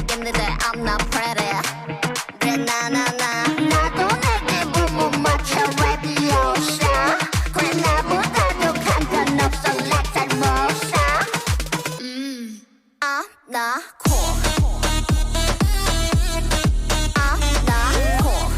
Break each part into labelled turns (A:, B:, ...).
A: Give me that, I'm not pretty. Na na na. 나도 내게 물못 맞춰 레디오샤. 그래 나보다도 간편 없어 Let's have motion. 나 cool. 나 cool.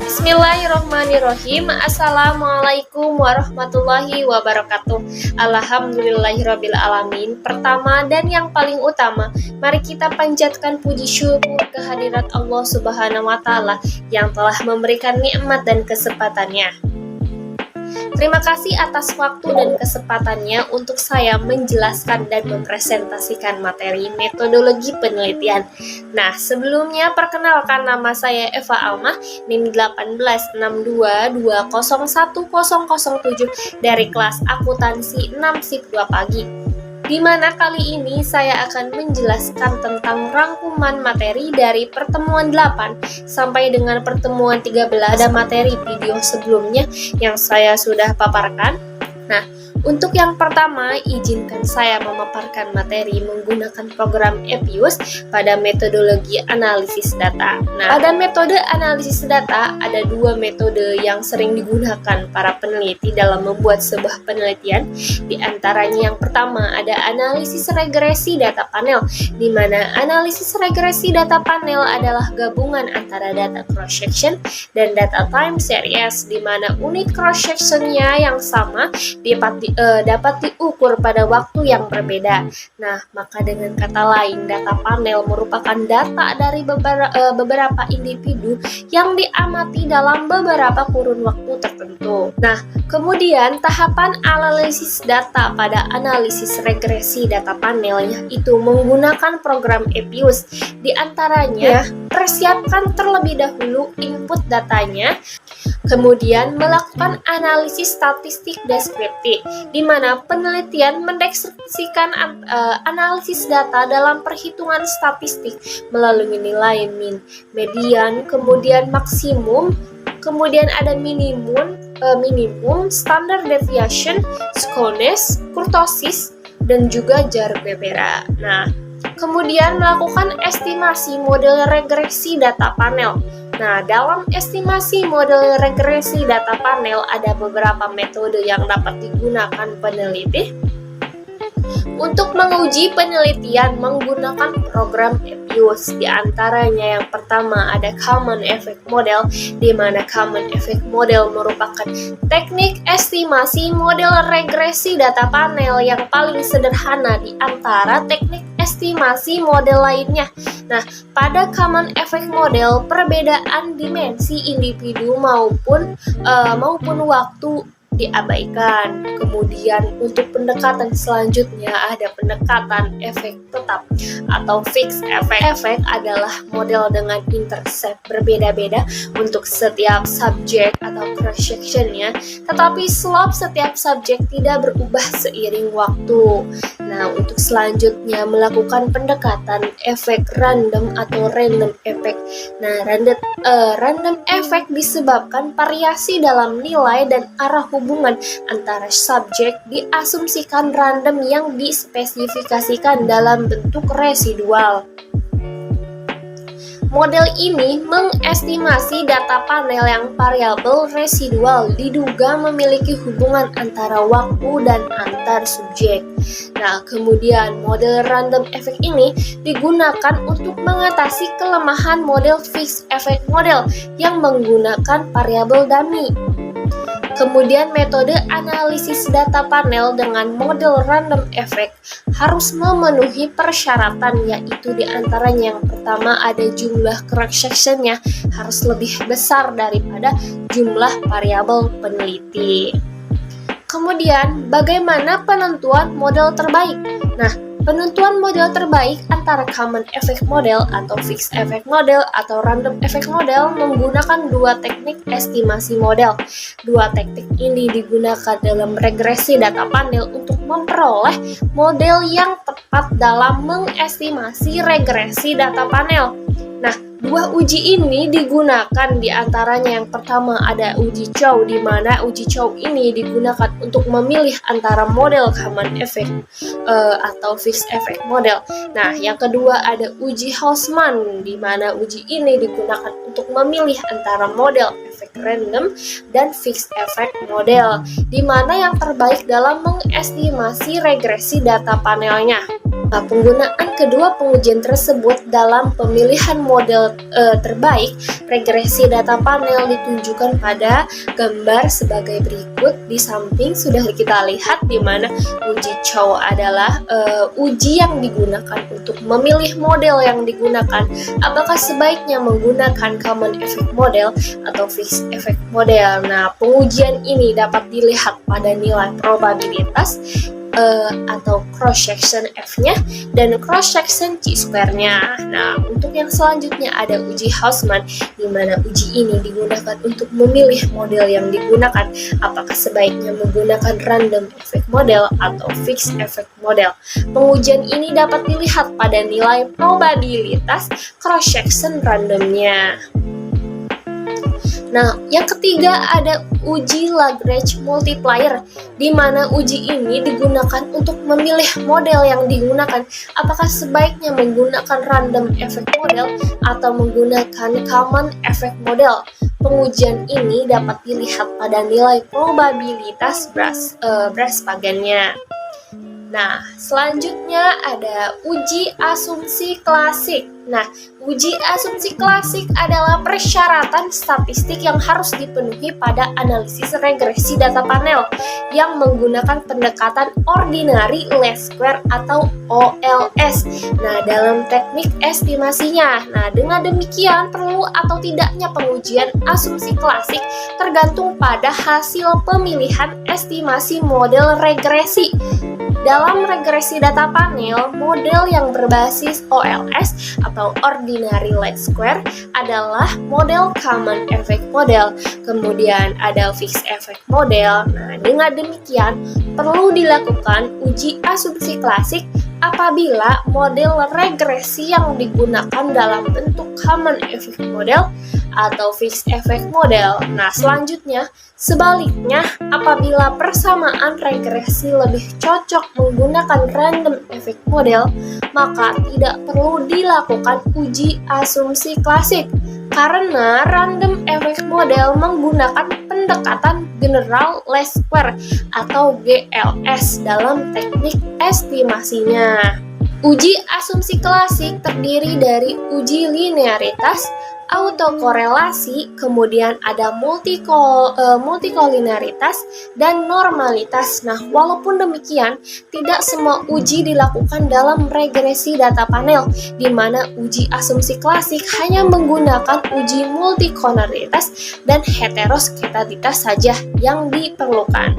B: Bismillahirrahmanirrahim. Assalamualaikum warahmatullahi wabarakatuh. Alhamdulillahirabbil alamin. Pertama dan yang paling utama, mari kita panjatkan puji syukur kehadirat Allah Subhanahu wa taala yang telah memberikan nikmat dan kesempatannya. Terima kasih atas waktu dan kesempatannya untuk saya menjelaskan dan mempresentasikan materi metodologi penelitian. Nah, sebelumnya perkenalkan, nama saya Eva Almah, NIM 18622011007 dari kelas akuntansi 6 SIP 2 pagi. Di mana kali ini saya akan menjelaskan tentang rangkuman materi dari pertemuan 8 sampai dengan pertemuan 13. Ada materi video sebelumnya yang saya sudah paparkan. Nah, untuk yang pertama, izinkan saya memaparkan materi menggunakan program EPIUS pada metodologi analisis data. Nah, pada metode analisis data ada dua metode yang sering digunakan para peneliti dalam membuat sebuah penelitian. Di antaranya yang pertama ada analisis regresi data panel, di mana analisis regresi data panel adalah gabungan antara data cross-section dan data time series, di mana unit cross-sectionnya yang sama dapat diukur pada waktu yang berbeda. Nah, maka dengan kata lain, data panel merupakan data dari beberapa individu yang diamati dalam beberapa kurun waktu tertentu. Nah, kemudian tahapan analisis data pada analisis regresi data panel yaitu menggunakan program EPIUS. Di antaranya, persiapkan terlebih dahulu input datanya, kemudian melakukan analisis statistik deskriptif, di mana penelitian mendeskripsikan analisis data dalam perhitungan statistik melalui nilai min, median, kemudian maksimum, kemudian ada minimum, standard deviation, skewness, kurtosis, dan juga jarak berbeda. Nah, kemudian melakukan estimasi model regresi data panel. Nah, dalam estimasi model regresi data panel ada beberapa metode yang dapat digunakan peneliti untuk menguji penelitian menggunakan program EPIUS. Di antaranya yang pertama ada Common Effect Model, di mana Common Effect Model merupakan teknik estimasi model regresi data panel yang paling sederhana di antara teknik estimasi model lainnya. Nah, pada Common Effect Model, perbedaan dimensi individu maupun waktu diabaikan. Kemudian untuk pendekatan selanjutnya ada pendekatan efek tetap atau fixed effect. Efek adalah model dengan intercept berbeda-beda untuk setiap subjek atau cross sectionnya, tetapi slope setiap subjek tidak berubah seiring waktu. Nah, untuk selanjutnya melakukan pendekatan efek random atau random effect. Nah, random effect disebabkan variasi dalam nilai dan arah hubungan antara subjek diasumsikan random yang dispesifikasikan dalam bentuk residual. Model ini mengestimasi data panel yang variabel residual diduga memiliki hubungan antara waktu dan antar subjek. Nah, kemudian model random effect ini digunakan untuk mengatasi kelemahan model fixed effect model yang menggunakan variabel dummy. Kemudian metode analisis data panel dengan model random effect harus memenuhi persyaratan, yaitu diantaranya yang pertama ada jumlah cross sectionnya harus lebih besar daripada jumlah variabel peneliti. Kemudian bagaimana penentuan model terbaik? Nah, penentuan model terbaik antara Common Effect Model atau Fixed Effect Model atau Random Effect Model menggunakan dua teknik estimasi model. Dua teknik ini digunakan dalam regresi data panel untuk memperoleh model yang tepat dalam mengestimasi regresi data panel. Nah, Dua uji ini digunakan di antaranya yang pertama ada uji Chow, di mana uji Chow ini digunakan untuk memilih antara model common effect atau fixed effect model. Nah, yang kedua ada uji Hausman, di mana uji ini digunakan untuk memilih antara model efek random dan fixed effect model, di mana yang terbaik dalam mengestimasi regresi data panelnya. Nah, penggunaan kedua pengujian tersebut dalam pemilihan model terbaik regresi data panel ditunjukkan pada gambar sebagai berikut. Di samping sudah kita lihat di mana uji Chow adalah uji yang digunakan untuk memilih model yang digunakan, apakah sebaiknya menggunakan common effect model atau fixed effect model. Nah, pengujian ini dapat dilihat pada nilai probabilitas atau cross section F-nya dan cross section chi-square-nya. Nah, untuk yang selanjutnya ada uji Hausman, di mana uji ini digunakan untuk memilih model yang digunakan, apakah sebaiknya menggunakan random effect model atau fixed effect model. Pengujian ini dapat dilihat pada nilai probabilitas cross section randomnya. Nah, yang ketiga ada uji Lagrange multiplier, di mana uji ini digunakan untuk memilih model yang digunakan, apakah sebaiknya menggunakan random effect model atau menggunakan common effect model. Pengujian ini dapat dilihat pada nilai probabilitas Brasspagannya. Nah, selanjutnya ada uji asumsi klasik. Nah, uji asumsi klasik adalah persyaratan statistik yang harus dipenuhi pada analisis regresi data panel yang menggunakan pendekatan ordinary least square atau OLS. Nah, dalam teknik estimasinya. Nah, dengan demikian perlu atau tidaknya pengujian asumsi klasik tergantung pada hasil pemilihan estimasi model regresi. Dalam regresi data panel, model yang berbasis OLS atau Ordinary Least Square adalah model Common Effect Model. Kemudian ada Fixed Effect Model. Nah, dengan demikian perlu dilakukan uji asumsi klasik apabila model regresi yang digunakan dalam bentuk Common Effect Model atau Fixed Effect Model. Nah, selanjutnya, sebaliknya, apabila persamaan regresi lebih cocok menggunakan Random Effect Model, maka tidak perlu dilakukan uji asumsi klasik, karena Random Effect Model menggunakan pendekatan General Least Square atau GLS dalam teknik estimasinya. Uji asumsi klasik terdiri dari uji linearitas, autokorelasi, kemudian ada multikolinaritas, dan normalitas. Nah, walaupun demikian, tidak semua uji dilakukan dalam regresi data panel, di mana uji asumsi klasik hanya menggunakan uji multikolinaritas dan heterosketalitas saja yang diperlukan.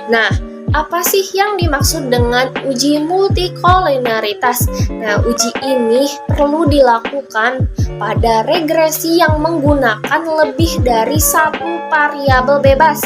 B: Nah, apa sih yang dimaksud dengan uji multikolinaritas? Nah, uji ini perlu dilakukan pada regresi yang menggunakan lebih dari satu variabel bebas.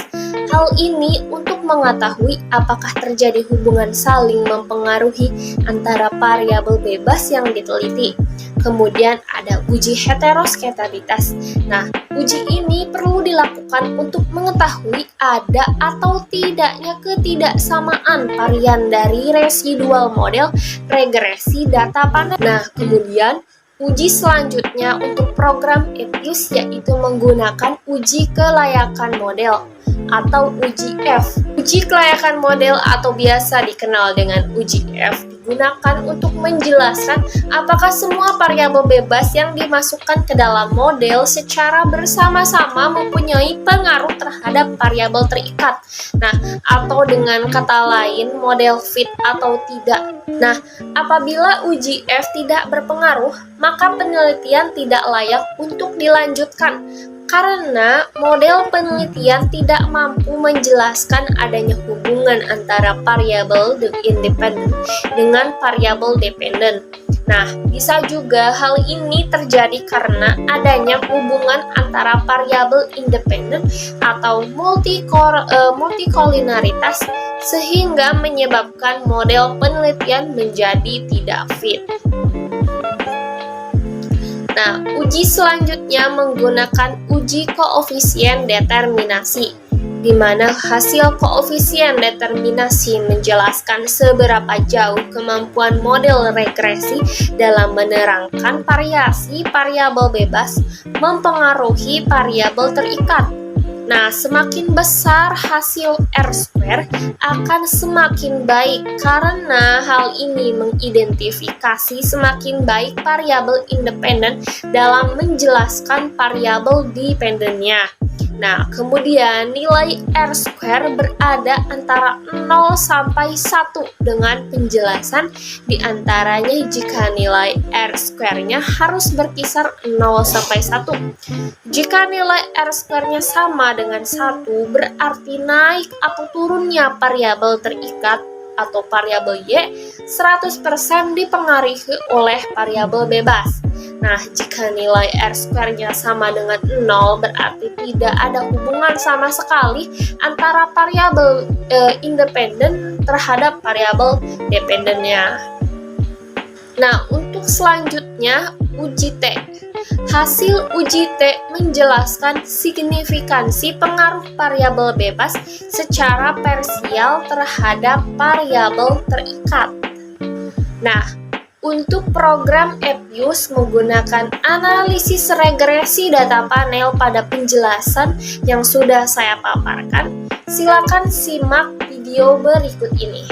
B: Hal ini untuk mengetahui apakah terjadi hubungan saling mempengaruhi antara variabel bebas yang diteliti. Kemudian ada uji heterosketalitas. Nah, uji ini perlu dilakukan untuk mengetahui ada atau tidaknya ketidaksamaan varian dari residual model regresi data panel. Nah, kemudian uji selanjutnya untuk program ETIUS yaitu menggunakan uji kelayakan model atau uji F. Uji kelayakan model atau biasa dikenal dengan uji F digunakan untuk menjelaskan apakah semua variabel bebas yang dimasukkan ke dalam model secara bersama-sama mempunyai pengaruh terhadap variabel terikat. Nah, atau dengan kata lain model fit atau tidak. Nah, apabila uji F tidak berpengaruh, maka penelitian tidak layak untuk dilanjutkan. Karena model penelitian tidak mampu menjelaskan adanya hubungan antara variabel independen dengan variabel dependen. Nah, bisa juga hal ini terjadi karena adanya hubungan antara variabel independen atau multikolinaritas sehingga menyebabkan model penelitian menjadi tidak fit. Nah, uji selanjutnya menggunakan uji koefisien determinasi, di mana hasil koefisien determinasi menjelaskan seberapa jauh kemampuan model regresi dalam menerangkan variasi variabel bebas mempengaruhi variabel terikat. Nah, semakin besar hasil R-square akan semakin baik karena hal ini mengidentifikasi semakin baik variabel independen dalam menjelaskan variabel dependennya. Nah, kemudian nilai R-square berada antara 0 sampai 1 dengan penjelasan diantaranya jika nilai R-square-nya harus berkisar 0 sampai 1. Jika nilai R-square-nya sama dengan 1, berarti naik atau turunnya variabel terikat atau variabel Y 100% dipengaruhi oleh variabel bebas. Nah, jika nilai R-square-nya sama dengan 0, berarti tidak ada hubungan sama sekali antara variabel independen terhadap variabel dependennya. Nah, untuk selanjutnya, uji T. Hasil uji T menjelaskan signifikansi pengaruh variabel bebas secara parsial terhadap variabel terikat. Nah, untuk program EPIUS menggunakan analisis regresi data panel pada penjelasan yang sudah saya paparkan, silakan simak video berikut ini.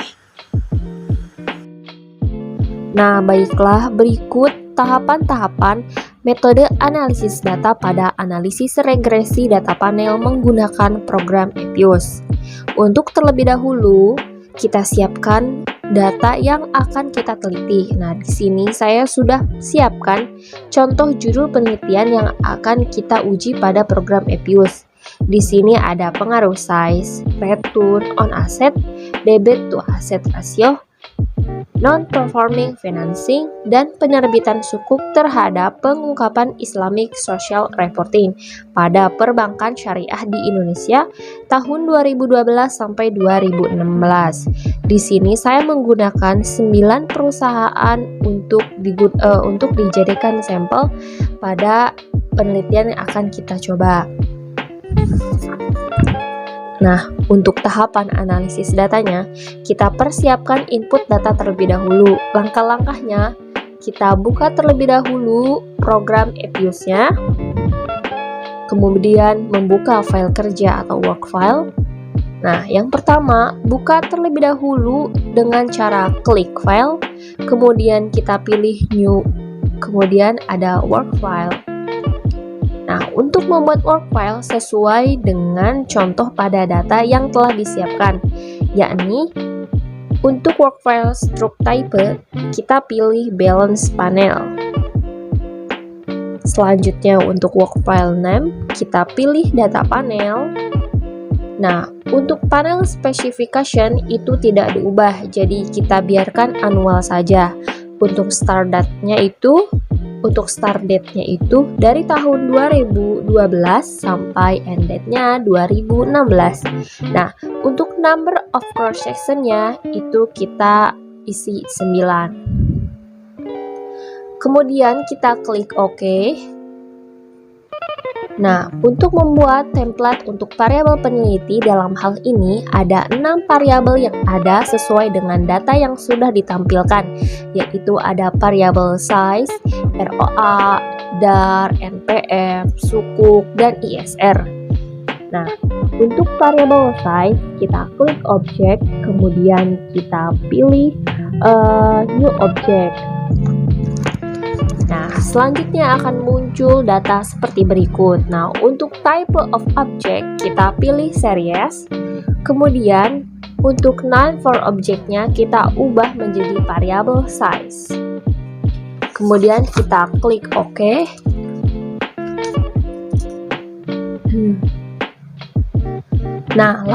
C: Nah, baiklah, berikut tahapan-tahapan metode analisis data pada analisis regresi data panel menggunakan program EPIUS. Untuk terlebih dahulu, kita siapkan data yang akan kita teliti. Nah, di sini saya sudah siapkan contoh judul penelitian yang akan kita uji pada program EPIUS. Di sini ada pengaruh size, return on asset, debit to asset ratio, non-performing financing, dan penerbitan sukuk terhadap pengungkapan Islamic Social Reporting pada perbankan syariah di Indonesia tahun 2012 sampai 2016. Di sini saya menggunakan 9 perusahaan untuk dijadikan sampel pada penelitian yang akan kita coba. Nah, untuk tahapan analisis datanya, kita persiapkan input data terlebih dahulu. Langkah-langkahnya, kita buka terlebih dahulu program EPIUS-nya, kemudian membuka file kerja atau work file. Nah, yang pertama, buka terlebih dahulu dengan cara klik file, kemudian kita pilih new, kemudian ada work file. Nah, untuk membuat work file sesuai dengan contoh pada data yang telah disiapkan, yakni untuk work file struct type, kita pilih balance panel. Selanjutnya untuk work file name, kita pilih data panel. Nah, untuk panel specification itu tidak diubah, jadi kita biarkan annual saja. Untuk start date-nya itu dari tahun 2012 sampai end date-nya 2016. Nah, untuk number of cross section-nya itu kita isi 9. Kemudian kita klik OK. Nah, untuk membuat template untuk variabel peneliti dalam hal ini ada 6 variabel yang ada sesuai dengan data yang sudah ditampilkan, yaitu ada variabel size, ROA, DAR, NPM, sukuk, dan ISR. Nah, untuk variabel size kita klik object, kemudian kita pilih new object. Nah, selanjutnya akan muncul data seperti berikut. Nah, untuk type of object kita pilih series. Kemudian untuk name for objeknya kita ubah menjadi variable size. Kemudian kita klik OK. Nah,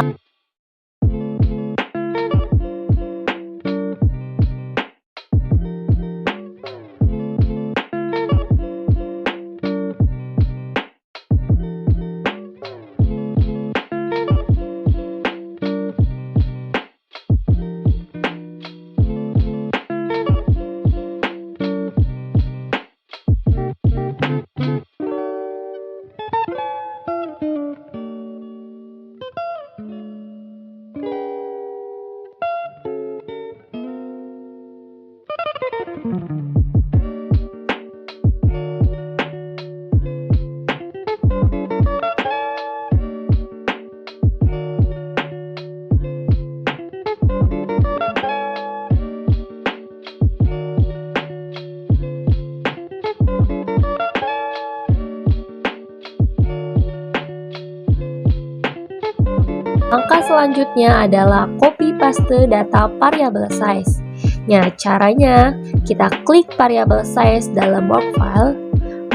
C: selanjutnya adalah copy paste data variable size. Nah, caranya kita klik variable size dalam workfile,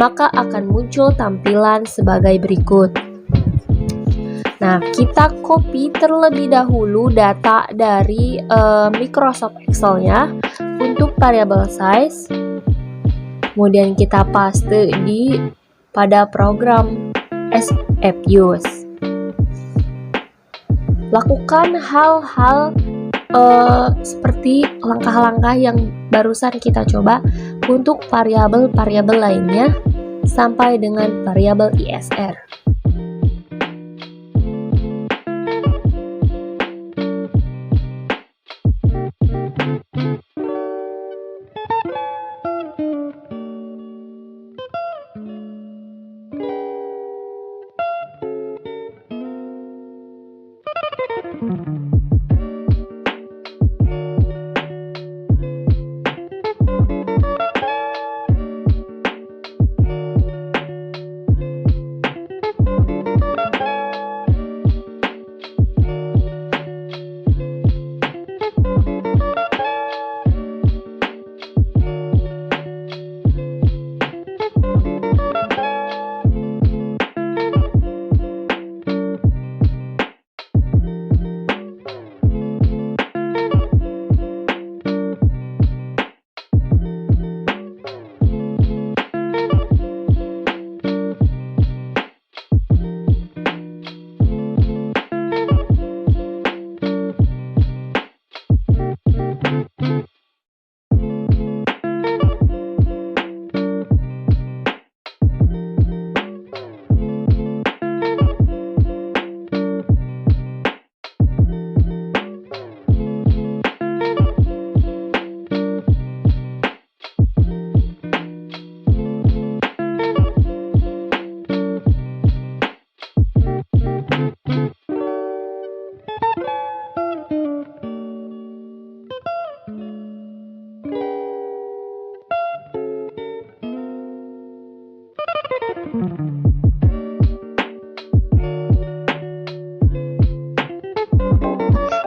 C: maka akan muncul tampilan sebagai berikut. Nah, kita copy terlebih dahulu data dari Microsoft Excel-nya untuk variable size. Kemudian kita paste pada program Appius. Lakukan hal-hal seperti langkah-langkah yang barusan kita coba untuk variabel-variabel lainnya sampai dengan variabel ISR.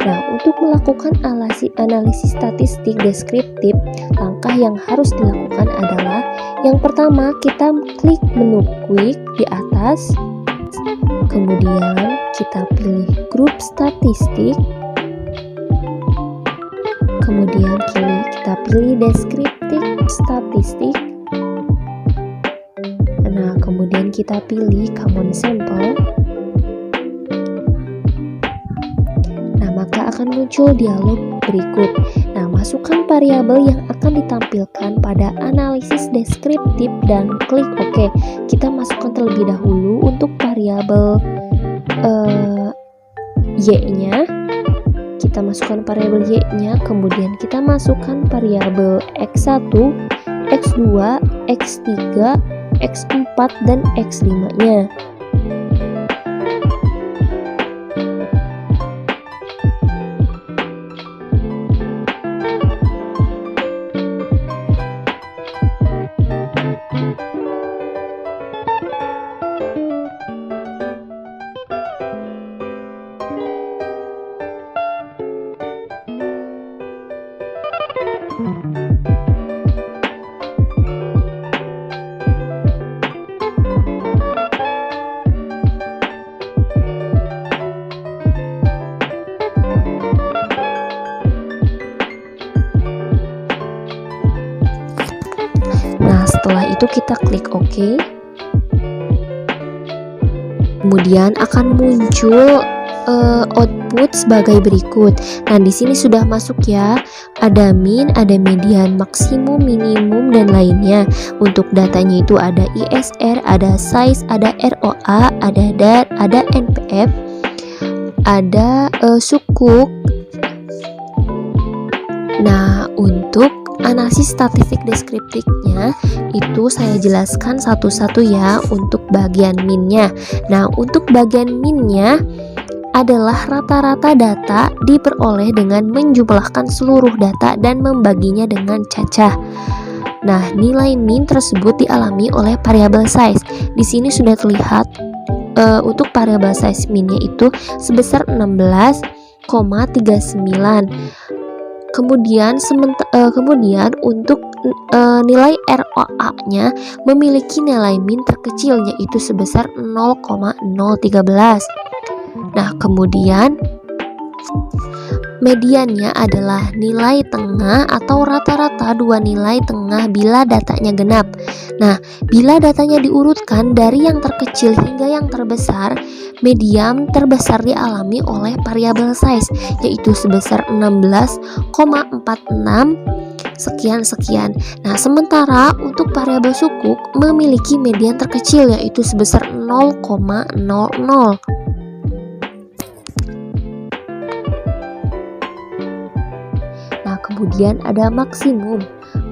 C: Nah, untuk melakukan analisis statistik deskriptif, langkah yang harus dilakukan adalah yang pertama, kita klik menu Quick di atas, kemudian kita pilih grup statistik, kemudian kita pilih deskriptif statistik. Nah, kemudian kita pilih common sample. Maka akan muncul dialog berikut. Nah, masukkan variabel yang akan ditampilkan pada analisis deskriptif dan klik OK. Kita masukkan terlebih dahulu untuk variabel Y-nya. Kita masukkan variabel Y-nya, kemudian kita masukkan variabel X1, X2, X3, X4, dan X5-nya. Setelah itu kita klik OK. Kemudian akan muncul output sebagai berikut. Nah, di sini sudah masuk ya. Ada min, ada median, maksimum, minimum, dan lainnya. Untuk datanya itu ada ISR, ada size, ada ROA, ada DAT, ada NPF, ada sukuk. Nah, untuk analisis statistik deskriptifnya itu saya jelaskan satu-satu ya untuk bagian minnya. Nah, untuk bagian minnya adalah rata-rata data diperoleh dengan menjumlahkan seluruh data dan membaginya dengan cacah. Nah, nilai min tersebut dialami oleh variabel size. Di sini sudah terlihat untuk variabel size min-nya itu sebesar 16,39. Kemudian untuk nilai ROA-nya memiliki nilai min terkecil yaitu sebesar 0,013. Nah, kemudian mediannya adalah nilai tengah atau rata-rata dua nilai tengah bila datanya genap. Nah, bila datanya diurutkan dari yang terkecil hingga yang terbesar, median terbesar dialami oleh variabel size yaitu sebesar 16,46 sekian. Nah, sementara untuk variabel sukuk memiliki median terkecil yaitu sebesar 0,00. Nah, kemudian ada maksimum.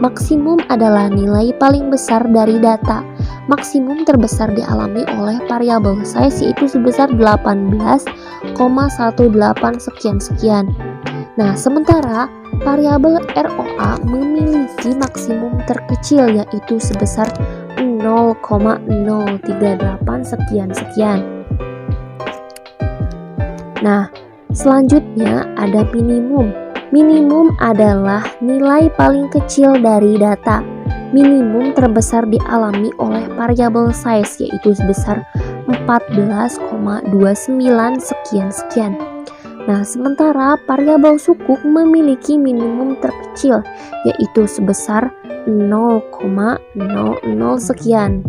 C: Maksimum adalah nilai paling besar dari data. Maksimum terbesar dialami oleh variabel size yaitu sebesar 18,18 sekian. Nah, sementara variabel ROA memiliki maksimum terkecil yaitu sebesar 0,038 sekian. Nah, selanjutnya ada minimum. Minimum adalah nilai paling kecil dari data. Minimum terbesar dialami oleh variabel size yaitu sebesar 14,29 sekian. Nah, sementara variabel sukuk memiliki minimum terkecil yaitu sebesar 0,00 sekian.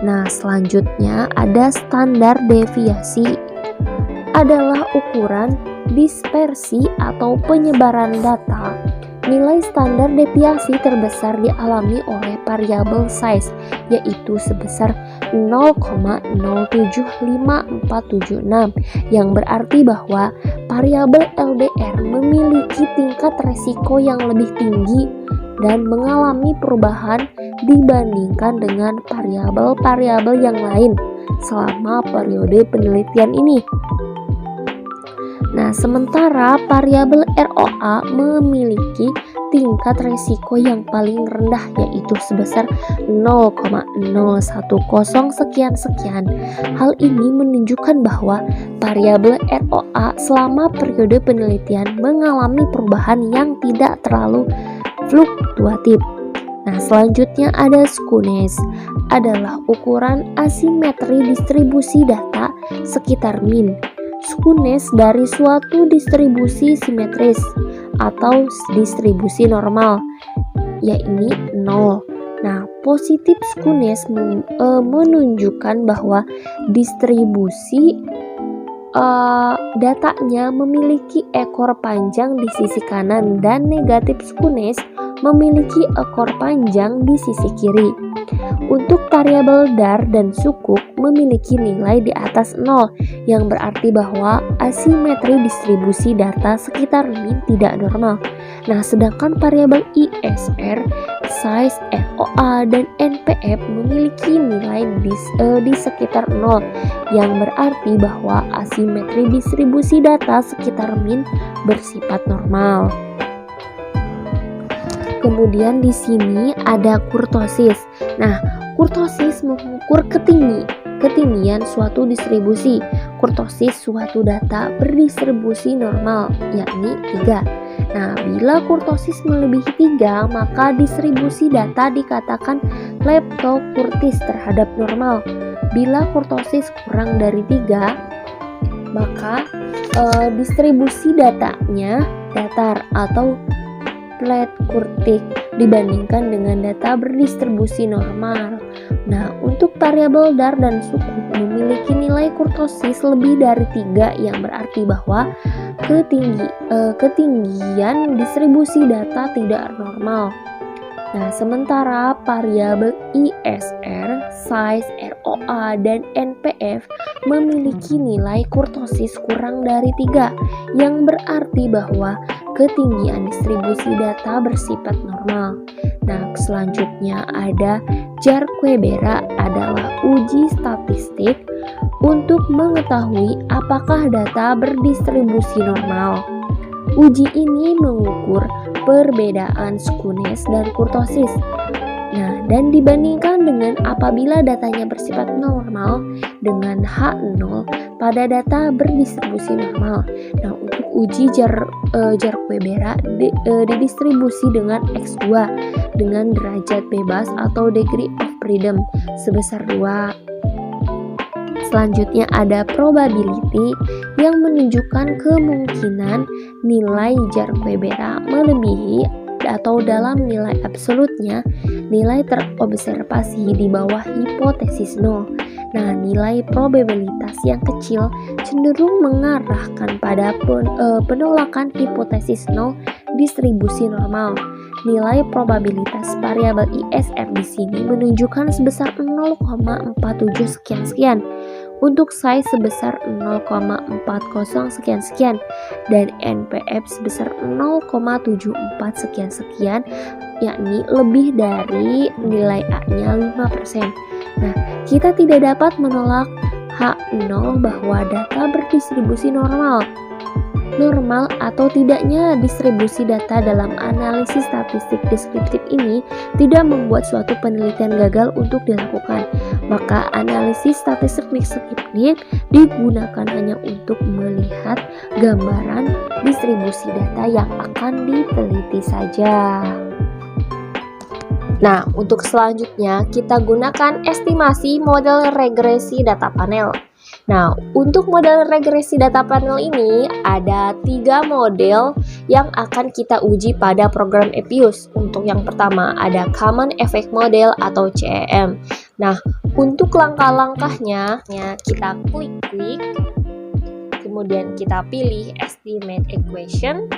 C: Nah, selanjutnya ada standar deviasi. Adalah ukuran dispersi atau penyebaran data. Nilai standar deviasi terbesar dialami oleh variabel size yaitu sebesar 0,075476 yang berarti bahwa variabel LDR memiliki tingkat resiko yang lebih tinggi dan mengalami perubahan dibandingkan dengan variabel-variabel yang lain selama periode penelitian ini. Nah, sementara variabel ROA memiliki tingkat resiko yang paling rendah yaitu sebesar 0,010 sekian. Hal ini menunjukkan bahwa variabel ROA selama periode penelitian mengalami perubahan yang tidak terlalu fluktuatif. Nah, selanjutnya ada skewness, adalah ukuran asimetri distribusi data sekitar min. Skewness dari suatu distribusi simetris atau distribusi normal, yakni 0. Nah, positif skewness menunjukkan bahwa distribusi datanya memiliki ekor panjang di sisi kanan dan negatif skewness memiliki ekor panjang di sisi kiri. Untuk variabel dar dan sukuk memiliki nilai di atas 0 yang berarti bahwa asimetri distribusi data sekitar min tidak normal. Nah, sedangkan variabel ISR, size, ROA, dan NPF memiliki nilai di sekitar 0 yang berarti bahwa asimetri distribusi data sekitar min bersifat normal. Kemudian di sini ada kurtosis. Nah, kurtosis mengukur ketinggian suatu distribusi. Kurtosis suatu data berdistribusi normal, yakni 3. Nah, bila kurtosis melebihi 3, maka distribusi data dikatakan leptokurtis terhadap normal. Bila kurtosis kurang dari 3, maka distribusi datanya datar atau flat kurtik dibandingkan dengan data berdistribusi normal. Nah, untuk variabel dar dan sukuk memiliki nilai kurtosis lebih dari 3 yang berarti bahwa ketinggian distribusi data tidak normal. Nah, sementara variabel ISR, size, ROA, dan NPF memiliki nilai kurtosis kurang dari 3 yang berarti bahwa ketinggian distribusi data bersifat normal. Nah, selanjutnya ada Jar-Quebera, adalah uji statistik untuk mengetahui apakah data berdistribusi normal. Uji ini mengukur perbedaan skewness dan kurtosis. Nah, dan dibandingkan dengan apabila datanya bersifat normal dengan H0 pada data berdistribusi normal. Nah, untuk uji jarak Webera didistribusi dengan X2 dengan derajat bebas atau degree of freedom sebesar 2. Selanjutnya ada probability yang menunjukkan kemungkinan nilai jarak Webera melebihi atau dalam nilai absolutnya nilai terobservasi di bawah hipotesis 0. Nah, nilai probabilitas yang kecil cenderung mengarahkan pada penolakan hipotesis 0 distribusi normal. Nilai probabilitas variabel ISR di sini menunjukkan sebesar 0,47 sekian-sekian untuk size sebesar 0,40 sekian-sekian dan NPF sebesar 0,74 sekian-sekian, yakni lebih dari nilai A-nya 5%. Nah, kita tidak dapat menolak H0 bahwa data berdistribusi normal atau tidaknya distribusi data dalam analisis statistik deskriptif ini tidak membuat suatu penelitian gagal untuk dilakukan. Maka analisis statistik deskriptif digunakan hanya untuk melihat gambaran distribusi data yang akan diteliti saja. Nah, untuk selanjutnya kita gunakan estimasi model regresi data panel. Nah, untuk model regresi data panel ini ada 3 model yang akan kita uji pada program EPIUS. Untuk yang pertama ada Common Effect Model atau CEM. Nah, untuk langkah-langkahnya kita klik, kemudian kita pilih Estimate Equation,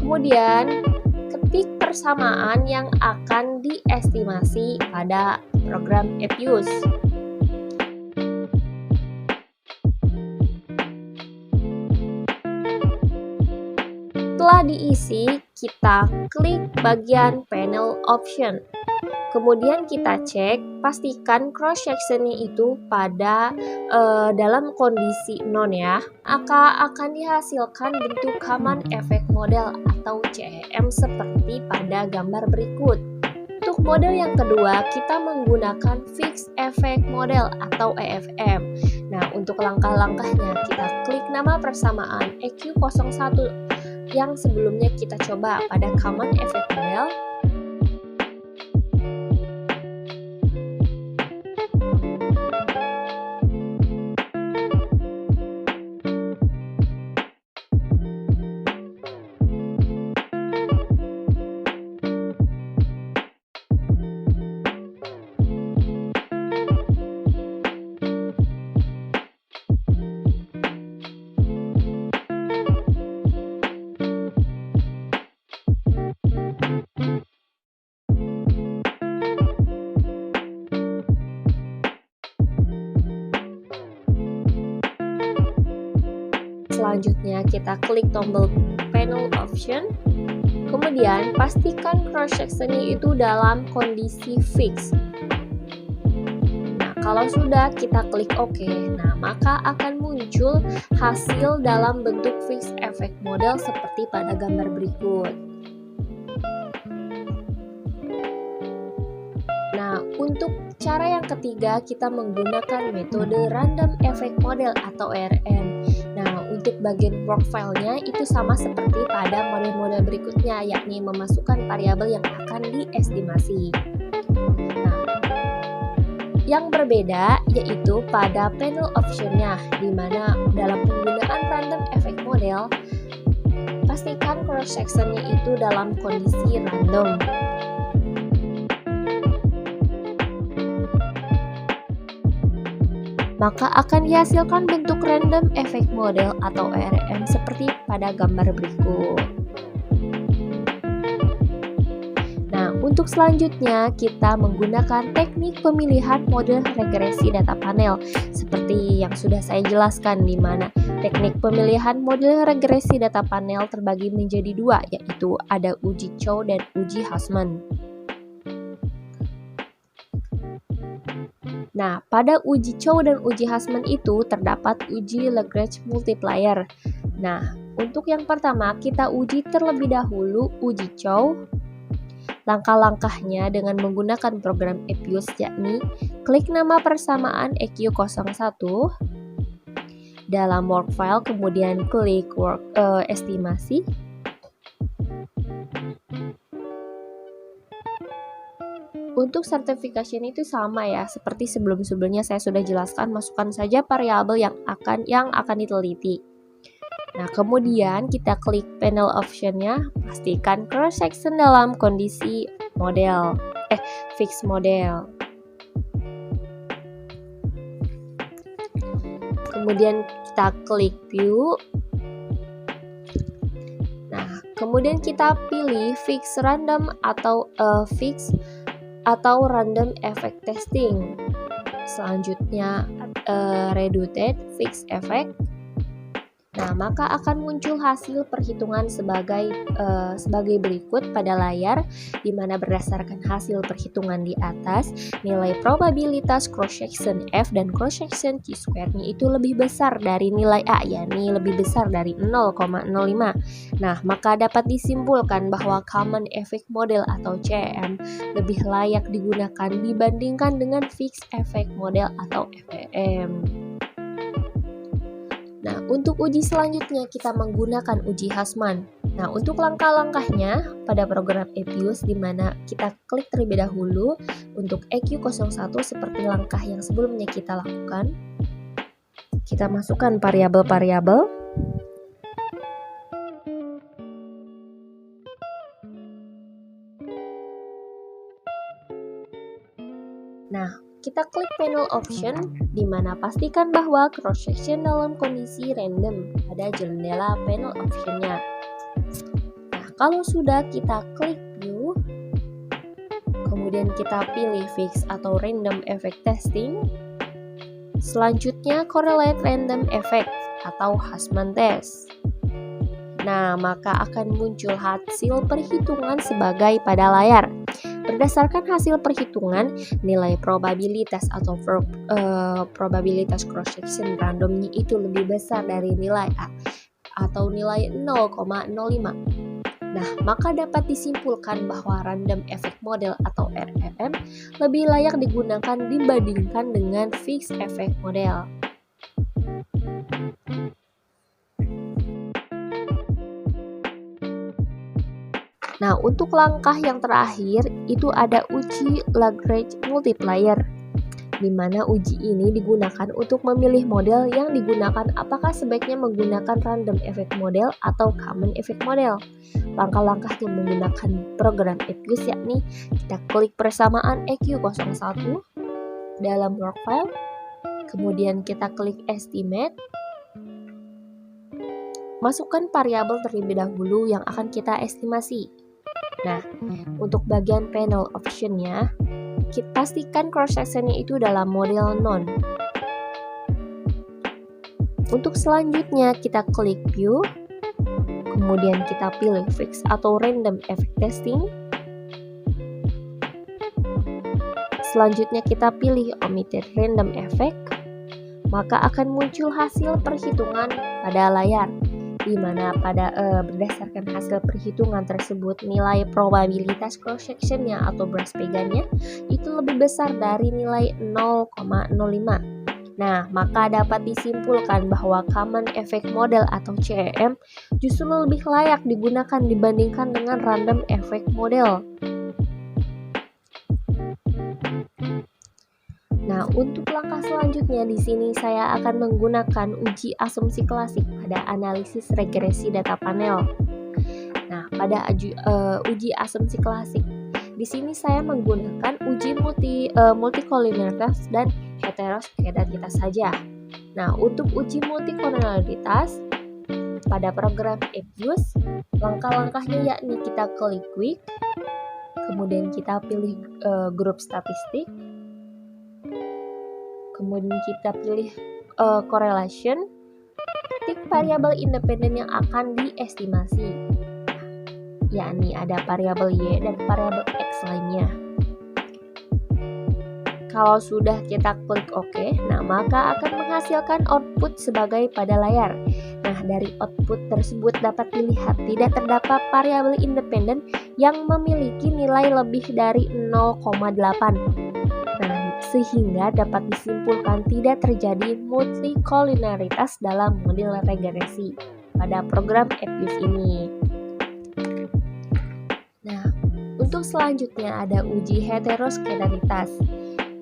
C: kemudian ketik persamaan yang akan diestimasi pada program EPIUS. Setelah diisi, kita klik bagian panel option. Kemudian kita cek, pastikan cross sectionnya itu pada dalam kondisi non ya. Maka akan dihasilkan bentuk Common Effect Model atau CEM seperti pada gambar berikut. Untuk model yang kedua, kita menggunakan Fixed Effect Model atau EFM. Nah, untuk langkah-langkahnya, kita klik nama persamaan EQ01 yang sebelumnya kita coba pada Common Effect Model. Selanjutnya kita klik tombol panel option, kemudian pastikan cross sectionnya itu dalam kondisi fix. Nah, kalau sudah kita klik OK, nah maka akan muncul hasil dalam bentuk fixed effect model seperti pada gambar berikut. Nah, untuk cara yang ketiga kita menggunakan metode random effect model atau RM. Nah, untuk bagian work file-nya itu sama seperti pada model-model berikutnya, yakni memasukkan variabel yang akan diestimasi. Nah, yang berbeda yaitu pada panel option-nya, di mana dalam penggunaan random effect model, pastikan cross section-nya itu dalam kondisi random. Maka akan dihasilkan bentuk random effect model atau RM seperti pada gambar berikut. Nah, untuk selanjutnya kita menggunakan teknik pemilihan model regresi data panel seperti yang sudah saya jelaskan, di mana teknik pemilihan model regresi data panel terbagi menjadi 2, yaitu ada uji Chow dan uji Hussman. Nah, pada uji Chow dan uji Hussman itu terdapat uji Lagrange multiplier. Nah, untuk yang pertama kita uji terlebih dahulu uji Chow. Langkah-langkahnya dengan menggunakan program Epius yakni klik nama persamaan EQ01 dalam work file, kemudian klik estimasi. Untuk certification itu sama ya, seperti sebelum-sebelumnya saya sudah jelaskan, masukkan saja variabel yang akan diteliti. Nah, kemudian kita klik panel option-nya, pastikan cross section dalam kondisi fix model. Kemudian kita klik view. Nah, kemudian kita pilih fix random atau random effect testing. Selanjutnya reduced fix effect. Nah, maka akan muncul hasil perhitungan sebagai berikut pada layar, di mana berdasarkan hasil perhitungan di atas, nilai probabilitas cross section F dan cross section Q-square-nya itu lebih besar dari nilai A, yakni lebih besar dari 0,05. Nah, maka dapat disimpulkan bahwa common effect model atau CEM lebih layak digunakan dibandingkan dengan fixed effect model atau FEM. Nah, untuk uji selanjutnya kita menggunakan uji Hussman. Nah, untuk langkah-langkahnya pada program Epius, di mana kita klik terlebih dahulu untuk EQ01 seperti langkah yang sebelumnya kita lakukan. Kita masukkan variabel-variabel. Nah, kita klik panel option, di mana pastikan bahwa cross section dalam kondisi random pada jendela panel option-nya. Nah, kalau sudah, kita klik view, kemudian kita pilih fix atau random effect testing. Selanjutnya correlate random effect atau Hussman test. Nah, maka akan muncul hasil perhitungan sebagai pada layar. Berdasarkan hasil perhitungan, nilai probabilitas atau probabilitas cross section randomnya itu lebih besar dari nilai A atau nilai 0,05. Nah, maka dapat disimpulkan bahwa random effect model atau REM lebih layak digunakan dibandingkan dengan fixed effect model. Nah, untuk langkah yang terakhir itu ada uji Lagrange multiplier, di mana uji ini digunakan untuk memilih model yang digunakan apakah sebaiknya menggunakan random effect model atau common effect model. Langkah-langkahnya menggunakan program Epius yakni kita klik persamaan EQ01 dalam work file, kemudian kita klik estimate. Masukkan variabel terlebih dahulu yang akan kita estimasi. Nah, untuk bagian panel option-nya, kita pastikan cross section-nya itu dalam model non. Untuk selanjutnya, kita klik view, kemudian kita pilih fix atau random effect testing. Selanjutnya kita pilih omitted random effect, maka akan muncul hasil perhitungan pada layar, di mana berdasarkan hasil perhitungan tersebut nilai probabilitas cross section-nya atau Brasspegannya itu lebih besar dari nilai 0,05. Nah, maka dapat disimpulkan bahwa common effect model atau CEM justru lebih layak digunakan dibandingkan dengan random effect model. Nah, untuk langkah selanjutnya di sini saya akan menggunakan uji asumsi klasik pada analisis regresi data panel. Nah, pada uji asumsi klasik, di sini saya menggunakan uji multikolinialitas dan heteroskedaritas saja. Nah, untuk uji multikolinialitas pada program Epius, langkah-langkahnya yakni kita klik quick, kemudian kita pilih grup statistik, kemudian kita pilih correlation, ketik variabel independen yang akan diestimasi, yakni ada variabel Y dan variabel X lainnya. Kalau sudah kita klik OK, nah maka akan menghasilkan output sebagai pada layar. Nah, Nah, dari output tersebut dapat dilihat tidak terdapat variabel independen yang memiliki nilai lebih dari 0,8. Nah, sehingga dapat disimpulkan tidak terjadi multikolinialitas dalam model regresi pada program EPIUS ini. Nah, untuk selanjutnya ada uji heteroskedaritas.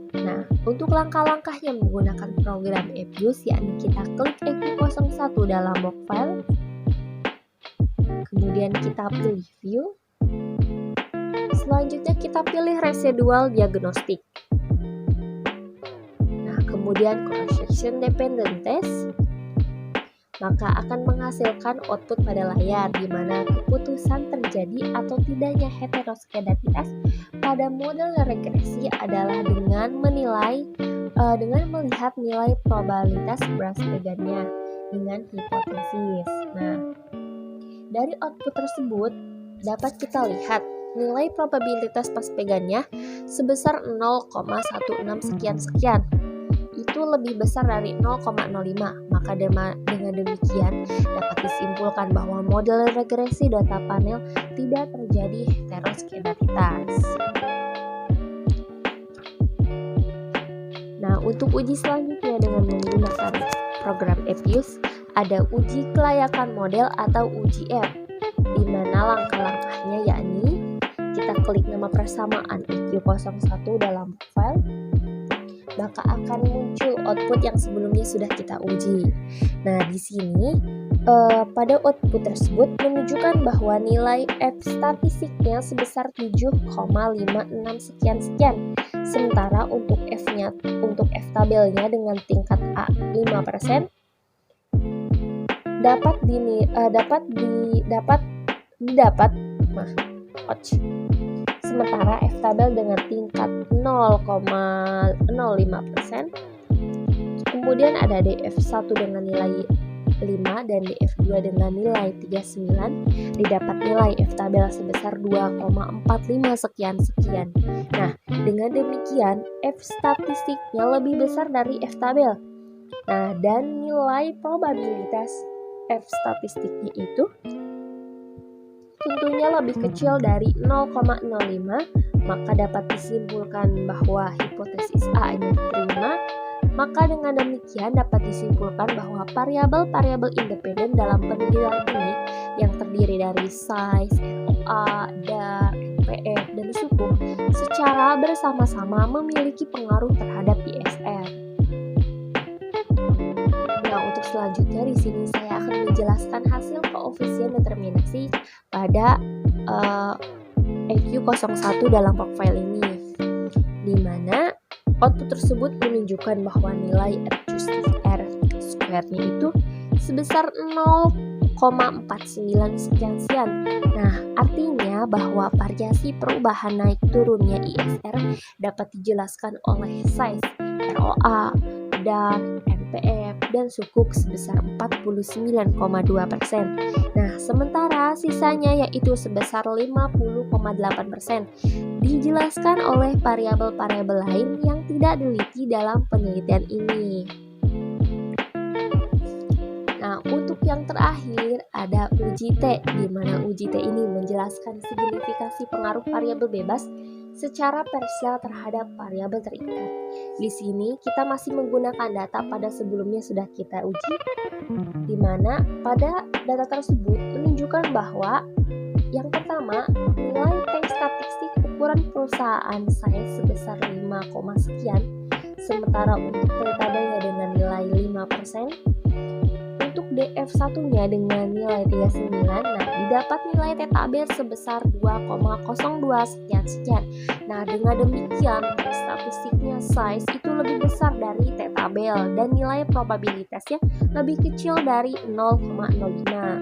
C: Nah, untuk langkah-langkahnya menggunakan program EPIUS, yakni kita klik EQ01 dalam work file, kemudian kita pilih view, selanjutnya kita pilih residual diagnostic. Nah, kemudian cross-section dependent test, maka akan menghasilkan output pada layar di mana keputusan terjadi atau tidaknya heteroskedaritas pada model regresi adalah dengan melihat nilai probabilitas pegannya dengan hipotesis. Nah, dari output tersebut dapat kita lihat nilai probabilitas pas pegannya sebesar 0,16 sekian-sekian. Itu lebih besar dari 0,05. Maka dengan demikian dapat disimpulkan bahwa model regresi data panel tidak terjadi heteroskedaritas. Nah, untuk uji selanjutnya dengan menggunakan program EPIUS ada uji kelayakan model atau UJM, di mana langkah-langkahnya yakni kita klik nama persamaan EQ01 dalam file, maka akan muncul output yang sebelumnya sudah kita uji. Nah, di sini pada output tersebut menunjukkan bahwa nilai F statistiknya sebesar 7,56 sekian-sekian. Sementara untuk F tabelnya dengan tingkat A 5% sementara F tabel dengan tingkat 0,05%. Kemudian ada DF1 dengan nilai 5 dan DF2 dengan nilai 39, didapat nilai F tabel sebesar 2,45 sekian-sekian. Nah, dengan demikian F statistiknya lebih besar dari F tabel. Nah, dan nilai probabilitas F statistiknya itu tentunya lebih kecil dari 0,05, maka dapat disimpulkan bahwa hipotesis A-nya diterima. Maka dengan demikian dapat disimpulkan bahwa variabel-variabel independen dalam penilaian ini yang terdiri dari size, ROA, DAR, NPF, dan suku secara bersama-sama memiliki pengaruh terhadap ISR. Nah, untuk selanjutnya di sini saya akan menjelaskan hasil koefisien determinasi pada EQ01 dalam workfile ini, di mana output tersebut menunjukkan bahwa nilai R square-nya itu sebesar 0,49 sekian-sekian. Nah, artinya bahwa variasi perubahan naik turunnya ISR dapat dijelaskan oleh size, ROA, DAR, NPF, dan sukuk sebesar 49,2%. Nah, sementara sisanya yaitu sebesar 50,8% dijelaskan oleh variabel-variabel lain yang tidak diliti dalam penelitian ini. Nah, untuk yang terakhir ada uji T, di mana uji T ini menjelaskan signifikasi pengaruh variabel bebas secara parsial terhadap variabel terikat. Di sini kita masih menggunakan data pada sebelumnya sudah kita uji, di mana pada data tersebut menunjukkan bahwa yang pertama, nilai T statistik ukuran perusahaan saya sebesar 5, sekian, sementara untuk T tabelnya dengan nilai 5%, untuk DF1-nya dengan nilai 39, nah didapat nilai T tabel sebesar 2,02 sekian-sekian. Nah, dengan demikian T statistiknya size itu lebih besar dari T tabel dan nilai probabilitasnya lebih kecil dari 0,05.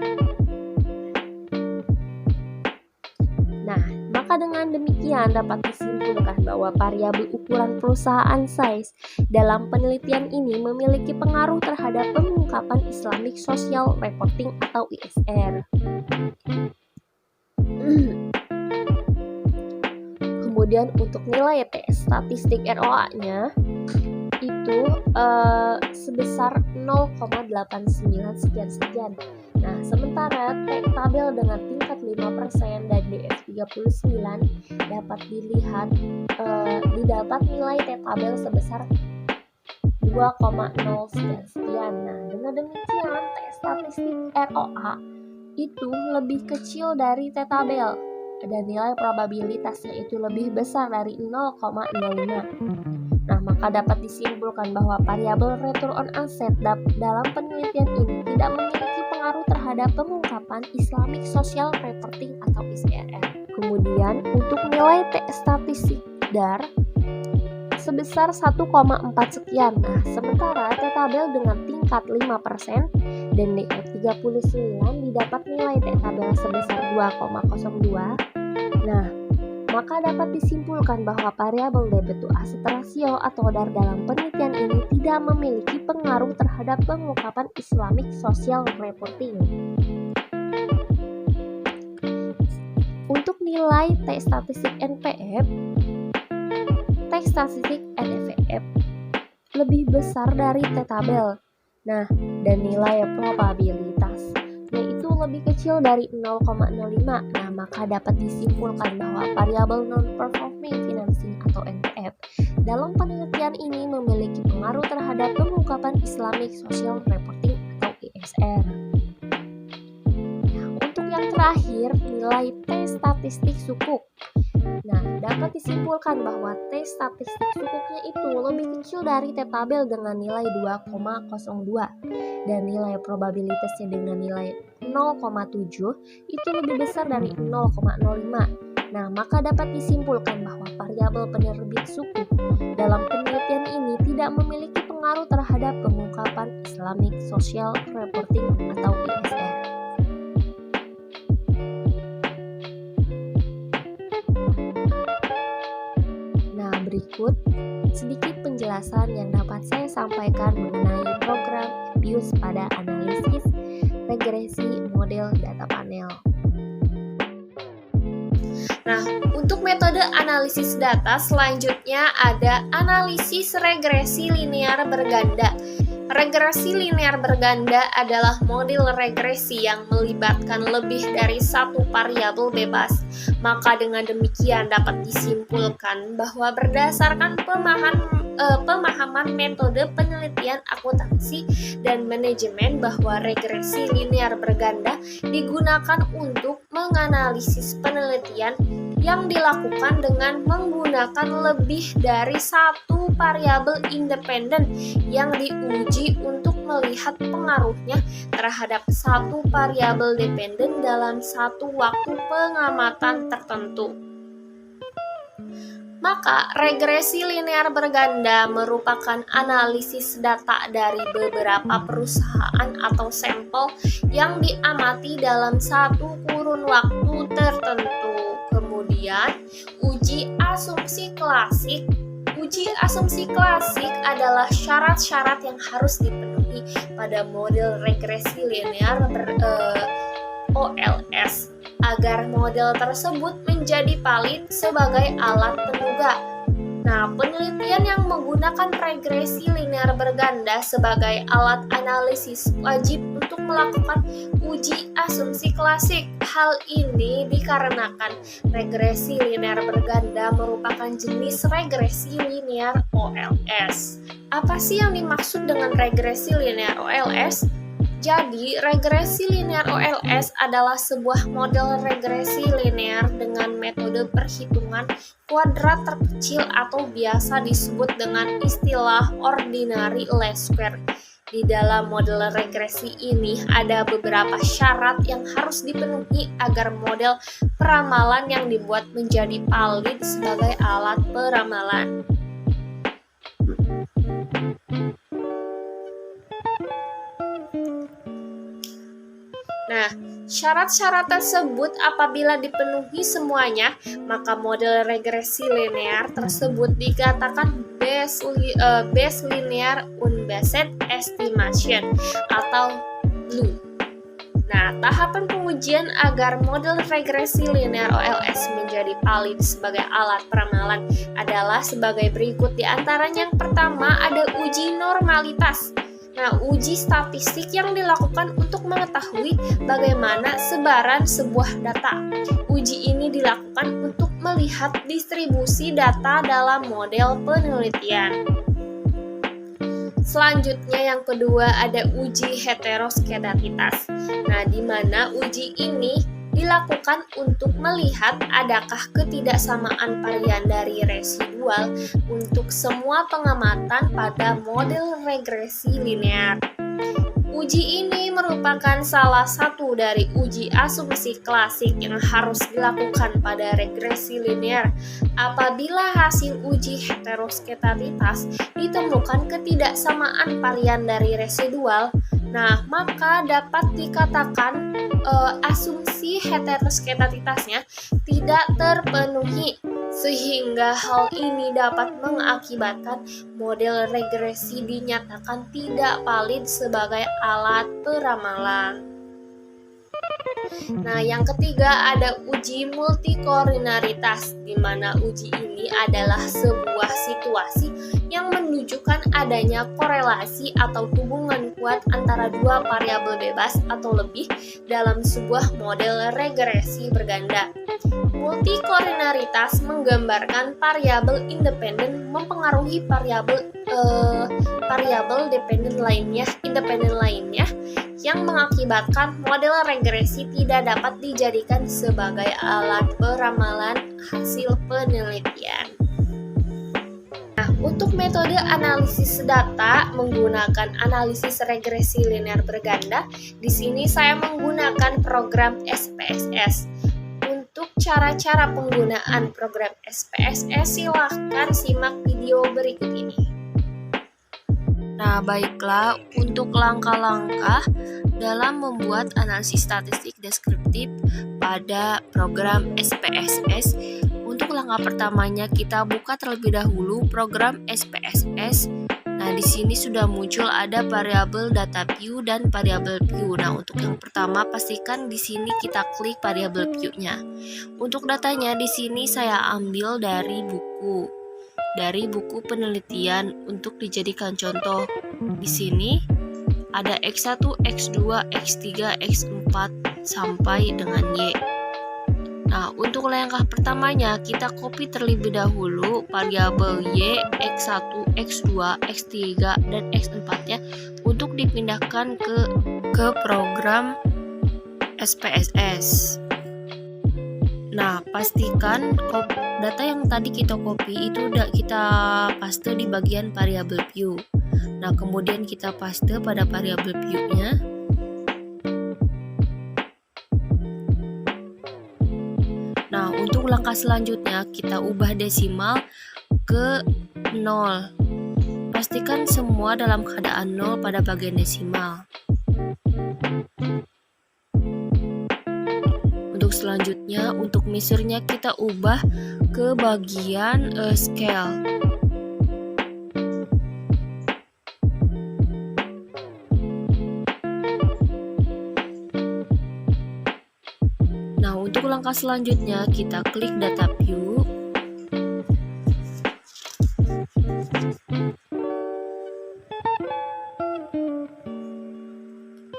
C: Nah, maka dengan demikian dapat disimpulkan bahwa variabel ukuran perusahaan size dalam penelitian ini memiliki pengaruh terhadap pengungkapan Islamic Social Reporting atau ISR. Kemudian untuk nilai T statistik ROA-nya itu itu sebesar 0,89 sekian-sekian. Nah, sementara tabel dengan tingkat 5% dan DF39 dapat dilihat didapat nilai tabel sebesar 2,0 sekian-sekian. Nah, dengan demikian statistik ROA itu lebih kecil dari tabel dan nilai probabilitasnya itu lebih besar dari 0,05. Nah, maka dapat disimpulkan bahwa variabel return on asset dalam penelitian ini tidak memiliki pengaruh terhadap pengungkapan Islamic Social Reporting atau ISRR. Kemudian, untuk nilai statistik DAR sebesar 1,4 sekian. Nah, sementara tabel dengan tingkat 5% dan DF39 didapat nilai tabel sebesar 2,02. Nah, maka dapat disimpulkan bahwa variabel debit to asset ratio atau DAR dalam penelitian ini tidak memiliki pengaruh terhadap pengungkapan Islamic Social Reporting. Untuk nilai statistik NPF, statistik NFF lebih besar dari tabel. Nah, dan nilai probabilitas yaitu lebih kecil dari 0,05. Nah, maka dapat disimpulkan bahwa variabel non-performing financing atau NPF dalam penelitian ini memiliki pengaruh terhadap pengungkapan Islamic Social Reporting atau ISR. Nah, untuk yang terakhir, nilai statistik sukuk. Nah, dapat disimpulkan bahwa statistik sukuknya itu lebih kecil dari tabel dengan nilai 2,02 dan nilai probabilitasnya dengan nilai 0,7 itu lebih besar dari 0,05. Nah, maka dapat disimpulkan bahwa variabel penerbit sukuk dalam penelitian ini tidak memiliki pengaruh terhadap pengungkapan Islamic Social Reporting atau ISR. Berikut sedikit penjelasan yang dapat saya sampaikan mengenai program EPIUS pada analisis regresi model data panel.
B: Nah, untuk metode analisis data selanjutnya ada analisis regresi linear berganda. Regresi linear berganda adalah model regresi yang melibatkan lebih dari satu variabel bebas. Maka dengan demikian dapat disimpulkan bahwa berdasarkan pemahaman metode penelitian akuntansi dan manajemen bahwa regresi linear berganda digunakan untuk menganalisis penelitian yang dilakukan dengan menggunakan lebih dari satu variabel independen yang diuji untuk melihat pengaruhnya terhadap satu variabel dependen dalam satu waktu pengamatan tertentu. Maka, regresi linear berganda merupakan analisis data dari beberapa perusahaan atau sampel yang diamati dalam satu kurun waktu tertentu. Kemudian, uji asumsi klasik. Uji asumsi klasik adalah syarat-syarat yang harus dipenuhi pada model regresi linear OLS agar model tersebut menjadi valid sebagai alat penduga. Nah, penelitian yang menggunakan regresi linear berganda sebagai alat analisis wajib untuk melakukan uji asumsi klasik. Hal ini dikarenakan regresi linear berganda merupakan jenis regresi linear OLS. Apa sih yang dimaksud dengan regresi linear OLS? Jadi, regresi linear OLS adalah sebuah model regresi linear dengan metode perhitungan kuadrat terkecil atau biasa disebut dengan istilah ordinary least square. Di dalam model regresi ini ada beberapa syarat yang harus dipenuhi agar model peramalan yang dibuat menjadi valid sebagai alat peramalan. Nah, syarat-syarat tersebut apabila dipenuhi semuanya, maka model regresi linear tersebut dikatakan based linear unbased estimation atau BLEU. Nah, tahapan pengujian agar model regresi linear OLS menjadi valid sebagai alat peramalan adalah sebagai berikut. Di antaranya yang pertama ada uji normalitas. Nah, uji statistik yang dilakukan untuk mengetahui bagaimana sebaran sebuah data. Uji ini dilakukan untuk melihat distribusi data dalam model penelitian. Selanjutnya yang kedua ada uji heteroskedasitas. Nah, di mana uji ini dilakukan untuk melihat adakah ketidaksamaan varian dari residual untuk semua pengamatan pada model regresi linear. Uji ini merupakan salah satu dari uji asumsi klasik yang harus dilakukan pada regresi linear. Apabila hasil uji heteroskedasitas ditemukan ketidaksamaan varian dari residual, nah maka dapat dikatakan asumsi heteroskedasitasnya tidak terpenuhi, sehingga hal ini dapat mengakibatkan model regresi dinyatakan tidak valid sebagai alat peramalan. Nah, yang ketiga ada uji multikoordinaritas, di mana uji ini adalah sebuah situasi yang menunjukkan adanya korelasi atau hubungan kuat antara dua variabel bebas atau lebih dalam sebuah model regresi berganda. Multikoordinaritas menggambarkan variabel independen mempengaruhi variabel independen lainnya yang mengakibatkan model regresi tidak dapat dijadikan sebagai alat peramalan hasil penelitian. Nah, untuk metode analisis data menggunakan analisis regresi linear berganda, di sini saya menggunakan program SPSS. Untuk cara-cara penggunaan program SPSS, silahkan simak video berikut ini.
C: Nah, baiklah, untuk langkah-langkah dalam membuat analisis statistik deskriptif pada program SPSS. Untuk langkah pertamanya kita buka terlebih dahulu program SPSS. Nah, di sini sudah muncul ada variabel data view dan variabel view. Nah, untuk yang pertama pastikan di sini kita klik variabel view-nya. Untuk datanya di sini saya ambil dari buku penelitian untuk dijadikan contoh. Di sini ada X1, X2, X3, X4 sampai dengan Y. Nah, untuk langkah pertamanya kita copy terlebih dahulu variabel Y, X1, X2, X3, dan X4-nya untuk dipindahkan ke program SPSS. Nah, pastikan data yang tadi kita copy itu udah kita paste di bagian variabel view. Nah, kemudian kita paste pada variabel view-nya. Nah, untuk langkah selanjutnya kita ubah desimal ke 0. Pastikan semua dalam keadaan 0 pada bagian desimal. Untuk selanjutnya, untuk measure-nya kita ubah ke bagian scale. Nah, untuk langkah selanjutnya kita klik data view.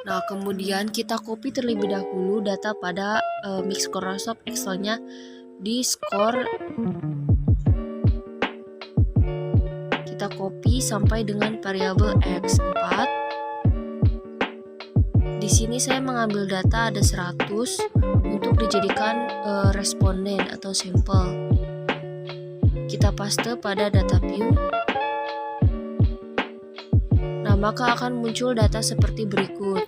C: Nah, kemudian kita copy terlebih dahulu data pada Microsoft Excel-nya di score. Kita copy sampai dengan variabel X4. Di sini saya mengambil data ada 100 untuk dijadikan responden atau sampel. Kita paste pada data view. Nah, maka akan muncul data seperti berikut.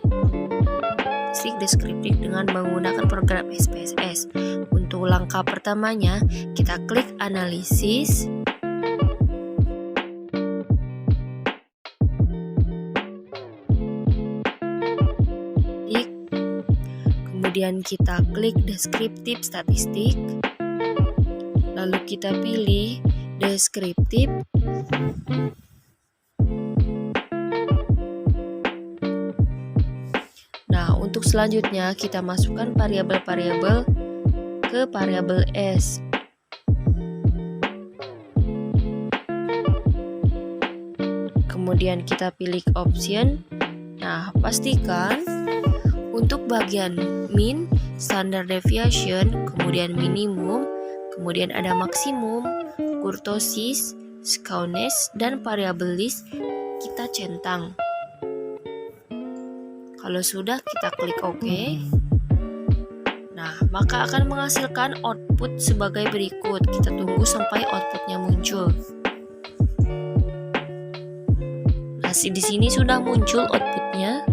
C: Statistik deskriptif dengan menggunakan program SPSS. Untuk langkah pertamanya, kita klik analisis. Kemudian kita klik deskriptif statistik. Lalu kita pilih deskriptif. Nah, untuk selanjutnya kita masukkan variabel-variabel ke variabel S. kemudian kita pilih option. Nah, pastikan untuk bagian mean, standard deviation, kemudian minimum, kemudian ada maksimum, kurtosis, skewness, dan variable list kita centang. Kalau sudah, kita klik OK. Nah, maka akan menghasilkan output sebagai berikut. Kita tunggu sampai outputnya muncul. Nah, di sini sudah muncul outputnya.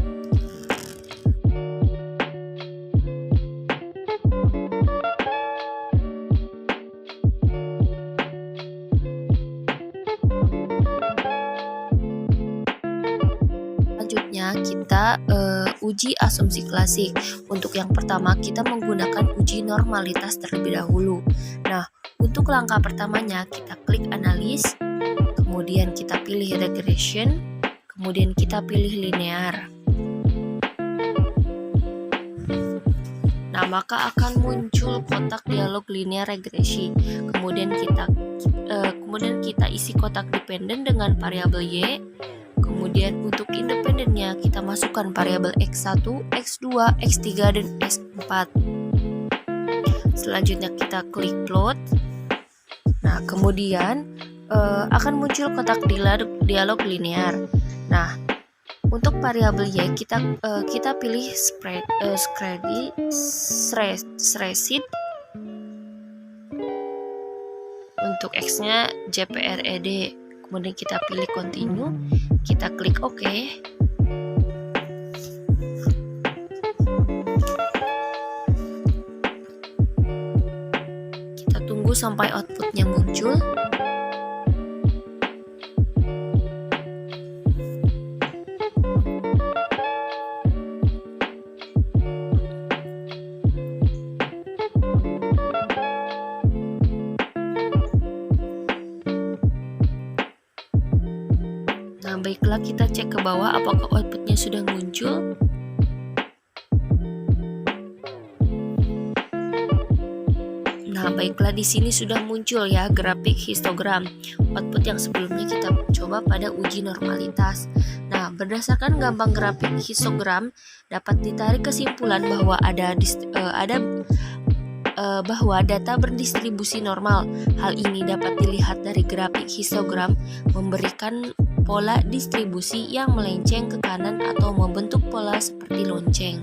C: Selanjutnya kita uji asumsi klasik. Untuk yang pertama kita menggunakan uji normalitas terlebih dahulu. Nah, untuk langkah pertamanya kita klik analis, kemudian kita pilih regression, kemudian kita pilih linear. Nah, maka akan muncul kotak dialog linear regresi. Kemudian kita isi kotak dependen dengan variabel Y. Kemudian untuk independennya kita masukkan variabel X1, X2, X3, dan S4. Selanjutnya kita klik plot. Nah, kemudian akan muncul kotak dialog linear. Nah, untuk variabel Y kita pilih spreadsheet. Untuk X-nya JPRED. Kemudian kita pilih continue, kita klik OK. Kita tunggu sampai outputnya muncul. Nah, baiklah, kita cek ke bawah apakah outputnya sudah muncul. Nah, baiklah, di sini sudah muncul ya grafik histogram. Output yang sebelumnya kita coba pada uji normalitas. Nah, berdasarkan gambar grafik histogram dapat ditarik kesimpulan bahwa bahwa data berdistribusi normal. Hal ini dapat dilihat dari grafik histogram memberikan pola distribusi yang melenceng ke kanan atau membentuk pola seperti lonceng.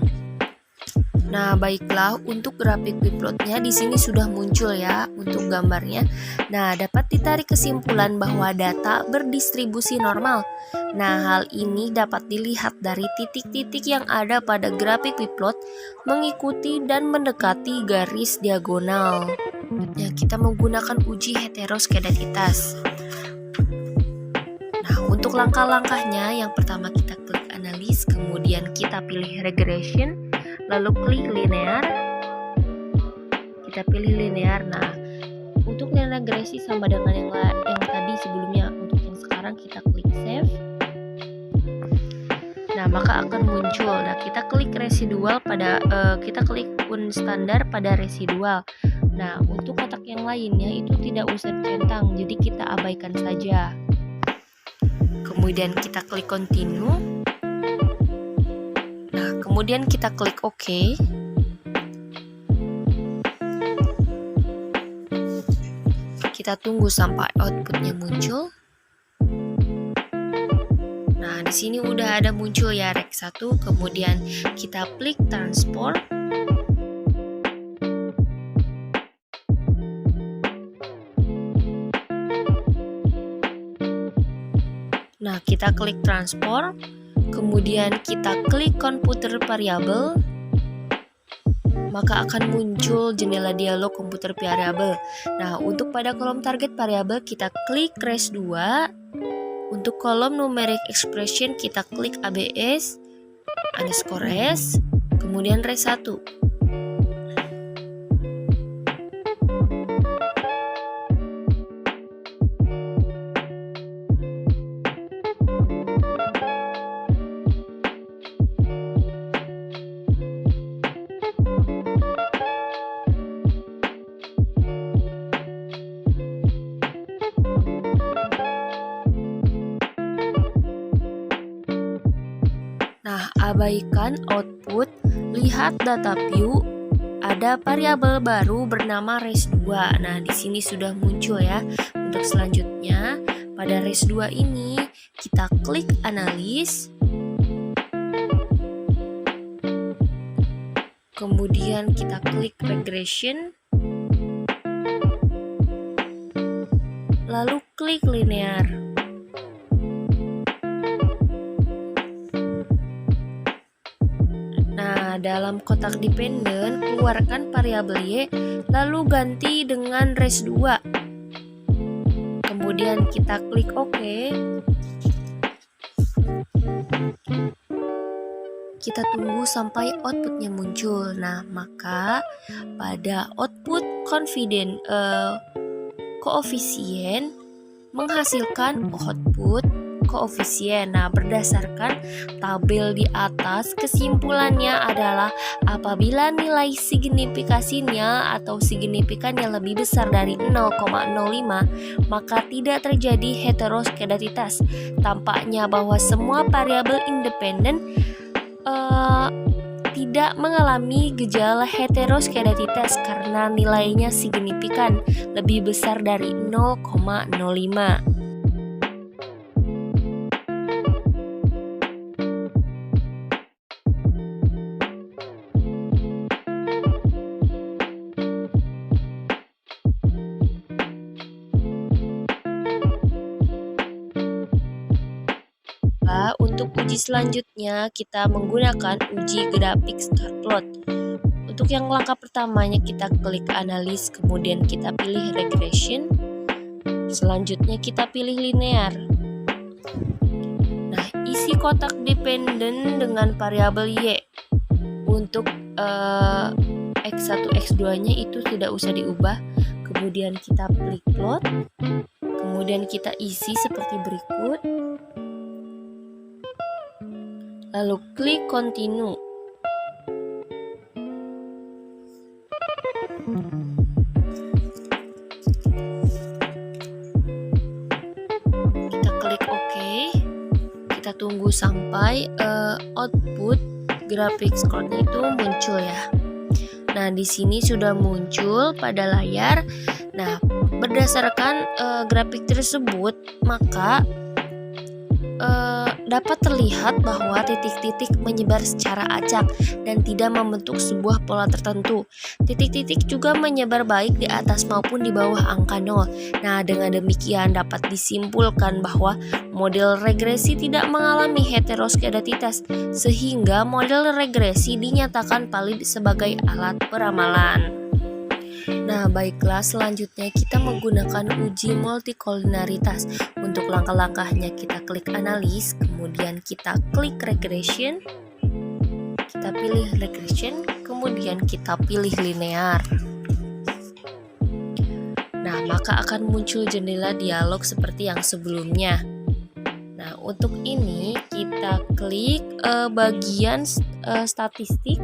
C: Nah, baiklah, untuk grafik plotnya di sini sudah muncul ya untuk gambarnya. Nah, dapat ditarik kesimpulan bahwa data berdistribusi normal. Nah, hal ini dapat dilihat dari titik-titik yang ada pada grafik plot mengikuti dan mendekati garis diagonal. Nah, kita menggunakan uji heteroskedasitas. Nah, untuk langkah-langkahnya, yang pertama kita klik analis, kemudian kita pilih regression, lalu klik linear. Kita pilih linear. Nah, untuk linear regresi sama dengan yang tadi sebelumnya. Untuk yang sekarang kita klik save. Nah, maka akan muncul. Nah, kita klik residual kita klik standar pada residual. Nah, untuk kotak yang lainnya itu tidak usah dicentang, jadi kita abaikan saja. Kemudian kita klik continue. Nah, kemudian kita klik OK. Kita tunggu sampai outputnya muncul. Nah, di sini udah ada muncul ya rek 1, kemudian kita klik transport. Nah, kita klik transport, kemudian kita klik komputer variabel, maka akan muncul jendela dialog komputer variabel. Nah, untuk pada kolom target variabel kita klik res 2. Untuk kolom numeric expression kita klik ABS underscore S, kemudian res 1. Abaikan output, lihat data view. Ada variabel baru bernama res2. Nah, di sini sudah muncul ya. Untuk selanjutnya, pada res2 ini kita klik analis. Kemudian kita klik regression. Lalu klik linear. Nah, dalam kotak dependen, keluarkan variabel Y, lalu ganti dengan res2. Kemudian kita klik OK. Kita tunggu sampai outputnya muncul. Nah, maka pada output koefisien menghasilkan output koefisien. Nah, berdasarkan tabel di atas, kesimpulannya adalah apabila nilai signifikasinya atau signifikannya lebih besar dari 0,05, maka tidak terjadi heteroskedasitas. Tampaknya bahwa semua variabel independen tidak mengalami gejala heteroskedasitas karena nilainya signifikan lebih besar dari 0,05. Untuk uji selanjutnya kita menggunakan uji grafik scatter plot. Untuk yang langkah pertamanya kita klik analis, kemudian kita pilih regression. Selanjutnya kita pilih linear. Nah, isi kotak dependen dengan variabel Y. Untuk X1, X2-nya itu tidak usah diubah. Kemudian kita klik plot. Kemudian kita isi seperti berikut. Lalu klik continue. Kita klik OK. Kita tunggu sampai output grafik score-nya itu muncul ya. Nah, di sini sudah muncul pada layar. Nah, berdasarkan grafik tersebut, maka dapat terlihat bahwa titik-titik menyebar secara acak dan tidak membentuk sebuah pola tertentu. Titik-titik juga menyebar baik di atas maupun di bawah angka 0. Nah, dengan demikian dapat disimpulkan bahwa model regresi tidak mengalami heteroskedasitas, sehingga model regresi dinyatakan valid sebagai alat peramalan. Nah, baiklah, selanjutnya kita menggunakan uji multikolinaritas. Untuk langkah-langkahnya kita klik analis, kemudian kita klik regression. Kita pilih regression, kemudian kita pilih linear. Nah, maka akan muncul jendela dialog seperti yang sebelumnya. Nah, untuk ini kita klik bagian statistik.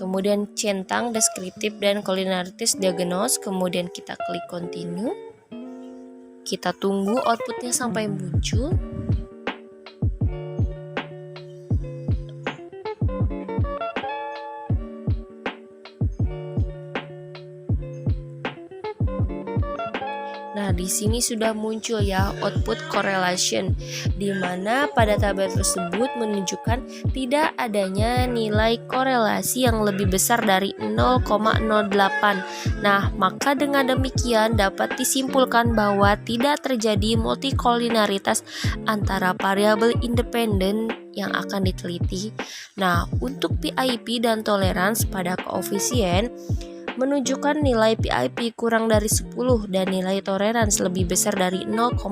C: Kemudian centang, deskriptif, dan kolinaritas diagnose. Kemudian kita klik continue. Kita tunggu outputnya sampai muncul. Nah, di sini sudah muncul ya output correlation, di mana pada tabel tersebut menunjukkan tidak adanya nilai korelasi yang lebih besar dari 0,08. Nah, maka dengan demikian dapat disimpulkan bahwa tidak terjadi multikolinaritas antara variabel independen yang akan diteliti. Nah, untuk PIP dan toleransi pada koefisien menunjukkan nilai PIP kurang dari 10 dan nilai toleransi lebih besar dari 0,01.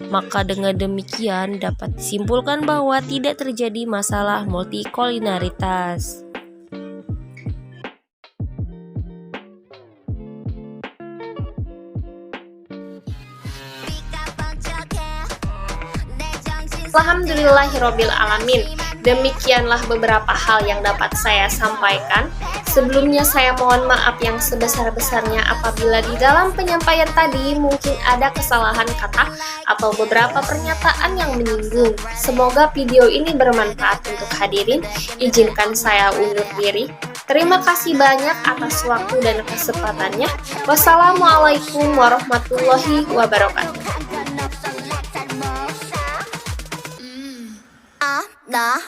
C: Maka dengan demikian dapat disimpulkan bahwa tidak terjadi masalah multikolinaritas.
B: Alhamdulillahirobbil alamin. Demikianlah beberapa hal yang dapat saya sampaikan. Sebelumnya saya mohon maaf yang sebesar-besarnya apabila di dalam penyampaian tadi mungkin ada kesalahan kata atau beberapa pernyataan yang menyinggung. Semoga video ini bermanfaat untuk hadirin. Izinkan saya undur diri. Terima kasih banyak atas waktu dan kesempatannya. Wassalamualaikum warahmatullahi wabarakatuh.
A: 나